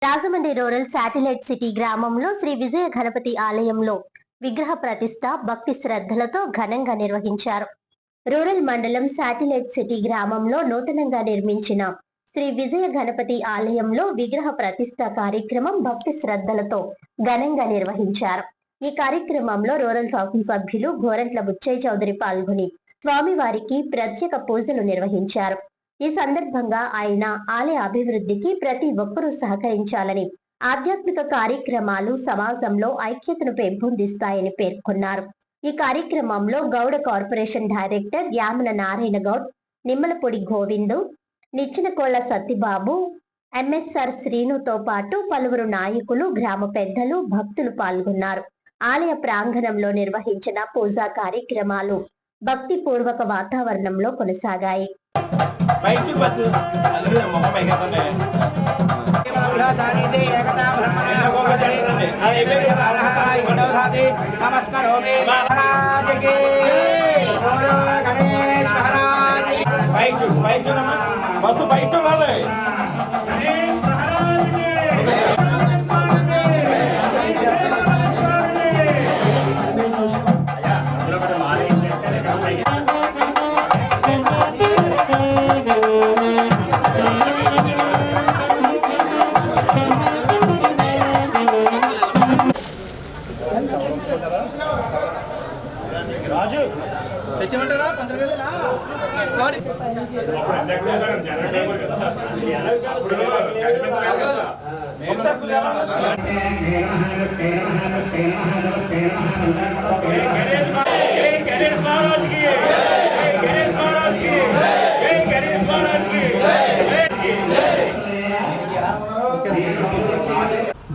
Rajahmundry rural satellite city గ్రామంలో శ్రీ విజయ గణపతి ఆలయంలో విగ్రహ ప్రతిష్ట భక్తి శ్రద్ధలతో ఘనంగా నిర్వహించారు. రూరల్ మండలం శాటిలైట్ సిటీ గ్రామంలో నూతనంగా నిర్మించిన శ్రీ విజయ గణపతి ఆలయంలో విగ్రహ ప్రతిష్ట కార్యక్రమం భక్తి శ్రద్ధలతో ఘనంగా నిర్వహించారు. ఈ కార్యక్రమంలో రూరల్ శాసనసభ్యులు గోరంట్ల బుచ్చయ్య చౌదరి పాల్గొని స్వామివారికి ప్రత్యేక పూజలు నిర్వహించారు. ఈ సందర్భంగా ఆయన ఆలయ అభివృద్ధికి ప్రతి ఒక్కరూ సహకరించాలని, ఆధ్యాత్మిక కార్యక్రమాలు సమాజంలో ఐక్యతను పెంపొందిస్తాయని పేర్కొన్నారు. ఈ కార్యక్రమంలో Gowda corporation director Yamana Narayana Goud, Nimmalapodi Govindu, Nichenakolla Satyababu, MSR శ్రీనుతో పాటు పలువురు నాయకులు, గ్రామ పెద్దలు, భక్తులు పాల్గొన్నారు. ఆలయ ప్రాంగణంలో నిర్వహించిన పూజా కార్యక్రమాలు భక్తిపూర్వక వాతావరణంలో కొనసాగాయి. రాజు తెచ్చిమంటారా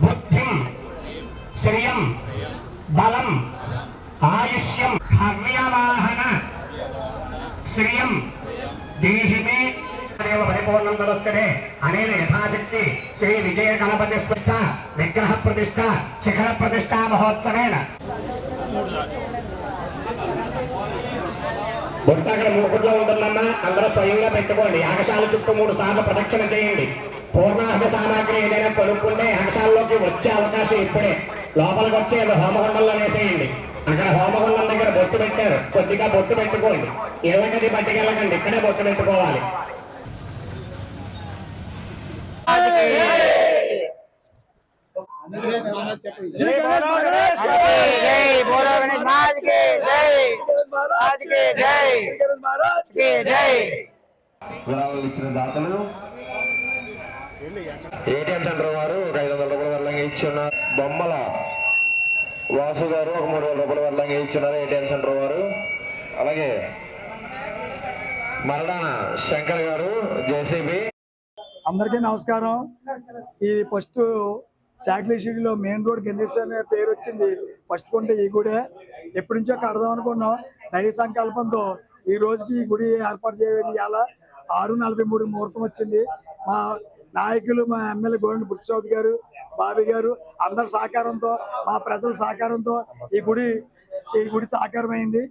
బుద్ధిం శ్రియం బలం ఆయుష్యం హవ్యవాహన శ్రియం దేహిమే పరిపూర్ణం నమస్కరే అనేన యథాశక్తి శ్రీ విజయ గణపతి ప్రతిష్ట విగ్రహ ప్రతిష్ట శిఖర ప్రతిష్ట మహోత్సవేన బొట్టు అక్కడ మూకుట్లో ఉంటుందమ్మా, అందరూ స్వయంగా పెట్టుకోండి. యాగశాల చుట్టూ 3 సార్లు ప్రదక్షిణ చేయండి. పూర్ణాహ సామాగ్రి ఏదైనా కొనుక్కుంటే యాగశాలలోకి వచ్చే అవకాశం ఇప్పుడే. లోపలికి వచ్చే హోమగుండంలో వేసేయండి. అక్కడ హోమగుండం దగ్గర బొట్టు పెట్టారు, కొద్దిగా బొట్టు పెట్టుకోండి. ఇళ్ళకది పట్టుకెళ్ళకండి, ఇక్కడే బొట్టు పెట్టుకోవాలి. దాతలు ఏటీఎం సెంటర్ వారు 500 రూపాయల వరలంగా ఇచ్చున్నారు. బొమ్మల వాసు గారు 3,000 రూపాయల వరలంగా ఇచ్చున్నారు ఏటీఎం సెంటర్ వారు. అలాగే మరడాన శంకర్ గారు జేసీబీ. అందరికీ నమస్కారం. ఈ ఫస్ట్ శాటిలైట్ సిటీలో మెయిన్ రోడ్ గెందేశ్వర అనే పేరు వచ్చింది. ఫస్ట్ కొంటే ఈ గుడే ఎప్పటి నుంచో కడదాం అనుకున్నాం. దైవ సంకల్పంతో ఈ రోజుకి ఈ గుడి ఏర్పాటు చేయడం ఇవాళ 6:43 ముహూర్తం వచ్చింది. మా నాయకులు, మా ఎమ్మెల్యే గోరంట్ల బుచ్చయ్య చౌదరి గారు, బాబీ గారు అందరి సహకారంతో, మా ప్రజల సహకారంతో ఈ గుడి సాకారమైంది.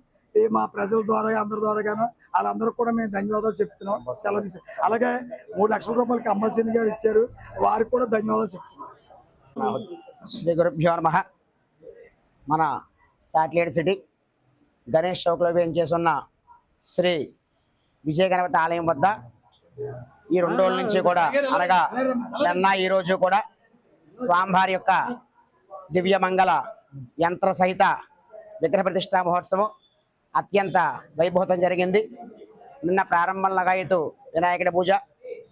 మా ప్రజల ద్వారా, అందరి ద్వారా గాను వాళ్ళందరికీ కూడా మేము ధన్యవాదాలు చెప్తున్నాం. సెలవు తీసి అలాగే 3 లక్షల రూపాయలకి అమ్మల్సింది గారు ఇచ్చారు, వారికి కూడా ధన్యవాదాలు చెప్తున్నాం. శ్రీ గురుభ్యో నమః. మన శాటిలైట్ సిటీ గణేష్ చౌక్లో వేయించేసున్న శ్రీ విజయ గణపతి ఆలయం వద్ద ఈ 2 రోజుల నుంచి కూడా, అనగా నిన్న ఈ రోజు కూడా స్వామివారి యొక్క దివ్యమంగళ యంత్ర సహిత విగ్రహ ప్రతిష్టా మహోత్సవం అత్యంత వైభవతం జరిగింది. నిన్న ప్రారంభంలో గాయతు వినాయకుడి పూజ,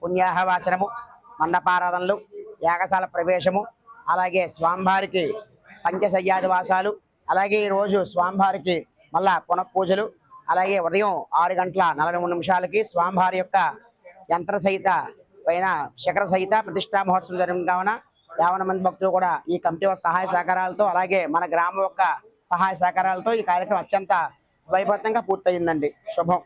పుణ్యాహవాచనము, మండపారాధనలు, యాగశాల ప్రవేశము, అలాగే స్వామివారికి పంచశయ్యాదివాసాలు, అలాగే ఈరోజు స్వామివారికి మళ్ళా పునఃపూజలు, అలాగే ఉదయం 6:43 స్వామివారి యొక్క యంత్ర సహిత పైన శిఖర సహిత ప్రతిష్టా మహోత్సవం జరిగింది. కావున 50 మంది భక్తులు కూడా ఈ కమిటీ సహాయ సహకారాలతో, అలాగే మన గ్రామం యొక్క సహాయ సహకారాలతో ఈ కార్యక్రమం అత్యంత వైభవంతంగా పూర్తయిందండి. శుభం.